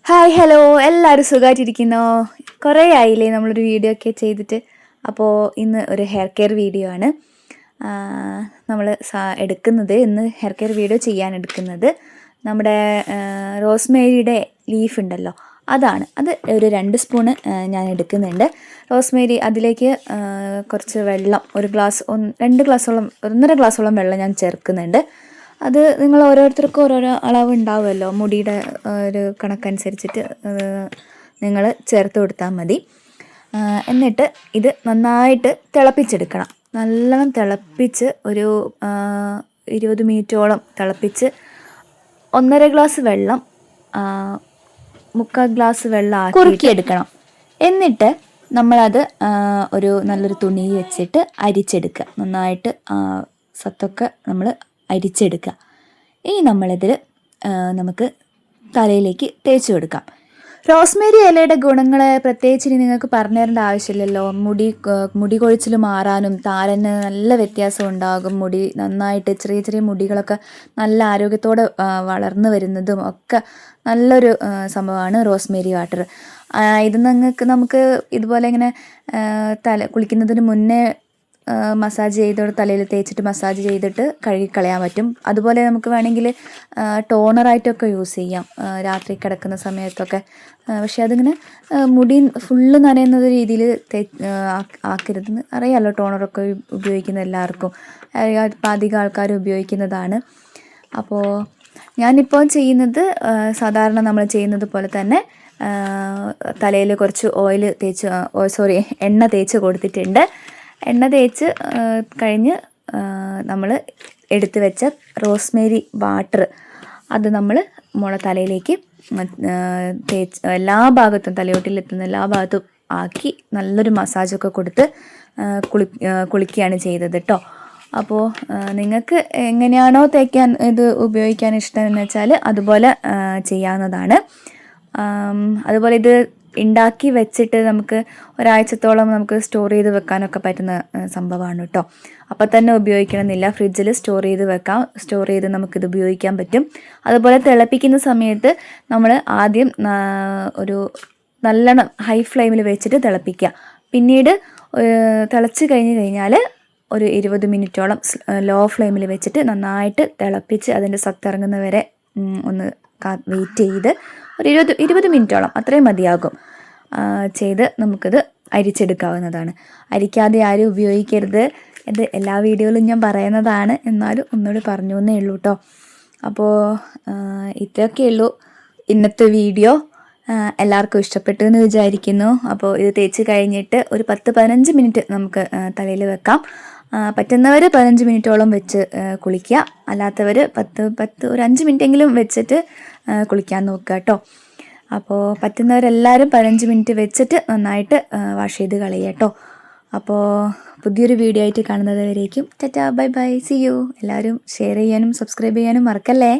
Hi hello, എല്ലാവരും സുഖമായിട്ടിരിക്കുന്നോ? കുറേ ആയില്ലേ നമ്മളൊരു വീഡിയോ ഒക്കെ ചെയ്തിട്ട്. അപ്പോൾ ഇന്ന് ഒരു ഹെയർ കെയർ വീഡിയോ ആണ് നമ്മൾ ഇന്ന് ഹെയർ കെയർ വീഡിയോ ചെയ്യാൻ എടുക്കുന്നത് നമ്മുടെ റോസ്മേരിയുടെ ലീഫ് ഉണ്ടല്ലോ, അത് ഒരു 2 സ്പൂണ് ഞാൻ എടുക്കുന്നുണ്ട്. റോസ്മേരി അതിലേക്ക് കുറച്ച് വെള്ളം, 2 ഗ്ലാസോളം 1.5 ഗ്ലാസോളം വെള്ളം ഞാൻ ചേർക്കുന്നുണ്ട്. അത് നിങ്ങൾ ഓരോരുത്തർക്കും ഓരോരോ അളവ് ഉണ്ടാവുമല്ലോ, മുടിയുടെ ഒരു കണക്കനുസരിച്ചിട്ട് നിങ്ങൾ ചേർത്ത് കൊടുത്താൽ മതി. എന്നിട്ട് ഇത് നന്നായിട്ട് തിളപ്പിച്ചെടുക്കണം. നല്ലോണം തിളപ്പിച്ച് ഒരു 20 മിനിറ്റോളം തിളപ്പിച്ച് 1.5 ഗ്ലാസ് വെള്ളം 3/4 ഗ്ലാസ് വെള്ളം കുറുക്കിയെടുക്കണം. എന്നിട്ട് നമ്മളത് ഒരു നല്ലൊരു തുണി വെച്ചിട്ട് അരിച്ചെടുക്കുക. നന്നായിട്ട് സത്തൊക്കെ നമ്മൾ അരിച്ചെടുക്കുക. ഇനി നമ്മളിതിൽ നമുക്ക് തലയിലേക്ക് തേച്ച് കൊടുക്കാം. റോസ്മേരി ഇലയുടെ ഗുണങ്ങൾ പ്രത്യേകിച്ച് ഇനി നിങ്ങൾക്ക് പറഞ്ഞു തരേണ്ട ആവശ്യമില്ലല്ലോ. മുടി കൊഴിച്ചിൽ മാറാനും താരന് നല്ല വ്യത്യാസം ഉണ്ടാകും. മുടി നന്നായിട്ട് ചെറിയ ചെറിയ മുടികളൊക്കെ നല്ല ആരോഗ്യത്തോടെ വളർന്നു വരുന്നതും ഒക്കെ നല്ലൊരു സംഭവമാണ് റോസ്മേരി വാട്ടർ. ഇത് നമുക്ക് ഇതുപോലെ ഇങ്ങനെ കുളിക്കുന്നതിന് മുന്നേ മസാജ് ചെയ്തോട് തലയിൽ തേച്ചിട്ട് മസാജ് ചെയ്തിട്ട് കഴുകിക്കളയാൻ പറ്റും. അതുപോലെ നമുക്ക് വേണമെങ്കിൽ ടോണറായിട്ടൊക്കെ യൂസ് ചെയ്യാം രാത്രി കിടക്കുന്ന സമയത്തൊക്കെ. പക്ഷെ അതിങ്ങനെ മുടി ഫുള്ള് നനയുന്ന രീതിയിൽ ആക്കരുതെന്ന് അറിയാമല്ലോ. ടോണറൊക്കെ ഉപയോഗിക്കുന്ന എല്ലാവർക്കും അധികം ആൾക്കാർ ഉപയോഗിക്കുന്നതാണ്. അപ്പോൾ ഞാനിപ്പോൾ ചെയ്യുന്നത് സാധാരണ നമ്മൾ ചെയ്യുന്നത് പോലെ തന്നെ തലയിൽ കുറച്ച് എണ്ണ തേച്ച് കൊടുത്തിട്ടുണ്ട്. എണ്ണ തേച്ച് കഴിഞ്ഞ് നമ്മൾ എടുത്ത് വെച്ച റോസ്മേരി വാട്ടർ അത് നമ്മൾ തലയിലേക്ക് എല്ലാ ഭാഗത്തും, തലയോട്ടിലെത്തുന്ന എല്ലാ ഭാഗത്തും ആക്കി നല്ലൊരു മസാജൊക്കെ കൊടുത്ത് കുളിക്കുകയാണ് ചെയ്തത് കേട്ടോ. അപ്പോൾ നിങ്ങൾക്ക് എങ്ങനെയാണോ ഇത് ഉപയോഗിക്കാൻ ഇഷ്ടമെന്ന് വെച്ചാൽ അതുപോലെ ചെയ്യാവുന്നതാണ്. അതുപോലെ ഇത് ഉണ്ടാക്കി വെച്ചിട്ട് നമുക്ക് ഒരാഴ്ചത്തോളം നമുക്ക് സ്റ്റോർ ചെയ്ത് വെക്കാനൊക്കെ പറ്റുന്ന സംഭവമാണ് കേട്ടോ. അപ്പം തന്നെ ഉപയോഗിക്കണമെന്നില്ല, ഫ്രിഡ്ജിൽ സ്റ്റോർ ചെയ്ത് വെക്കാം. സ്റ്റോർ ചെയ്ത് നമുക്കിത് ഉപയോഗിക്കാൻ പറ്റും. അതുപോലെ തിളപ്പിക്കുന്ന സമയത്ത് നമ്മൾ ആദ്യം ഒരു നല്ലോണം ഹൈ ഫ്ലെയിമിൽ വെച്ചിട്ട് തിളപ്പിക്കുക. പിന്നീട് തിളച്ച് കഴിഞ്ഞാൽ ഒരു 20 മിനിറ്റോളം ലോ ഫ്ലെയിമിൽ വെച്ചിട്ട് നന്നായിട്ട് തിളപ്പിച്ച് അതിൻ്റെ സത്തിറങ്ങുന്ന വരെ ഒന്ന് വെയിറ്റ് ചെയ്ത് ഒരു 20 മിനിറ്റോളം അത്രയും മതിയാകും ചെയ്ത് നമുക്കിത് അരിച്ചെടുക്കാവുന്നതാണ്. അരിക്കാതെ ആരും ഉപയോഗിക്കരുത്. ഇത് എല്ലാ വീഡിയോയിലും ഞാൻ പറയുന്നതാണ്, എന്നാലും ഒന്നുകൂടി പറഞ്ഞു എന്നേ ഉള്ളൂ കേട്ടോ. അപ്പോൾ ഇത്രയൊക്കെയുള്ളൂ ഇന്നത്തെ വീഡിയോ. എല്ലാവർക്കും ഇഷ്ടപ്പെട്ടു എന്ന് വിചാരിക്കുന്നു. അപ്പോൾ ഇത് തേച്ച് കഴിഞ്ഞിട്ട് ഒരു 10-15 മിനിറ്റ് നമുക്ക് തലയിൽ വെക്കാം. പറ്റുന്നവർ 15 മിനിറ്റോളം വെച്ച് കുളിക്കുക. അല്ലാത്തവർ ഒരു 5 മിനിറ്റെങ്കിലും വെച്ചിട്ട് കുളിക്കാൻ നോക്കുക കേട്ടോ. അപ്പോൾ പറ്റുന്നവരെല്ലാവരും 15 മിനിറ്റ് വെച്ചിട്ട് നന്നായിട്ട് വാഷ് ചെയ്ത് കളയുക കേട്ടോ. അപ്പോൾ പുതിയൊരു വീഡിയോ ആയിട്ട് കാണുന്നത് വരേക്കും tata, bye bye, see you. എല്ലാവരും ഷെയർ ചെയ്യാനും സബ്സ്ക്രൈബ് ചെയ്യാനും മറക്കല്ലേ.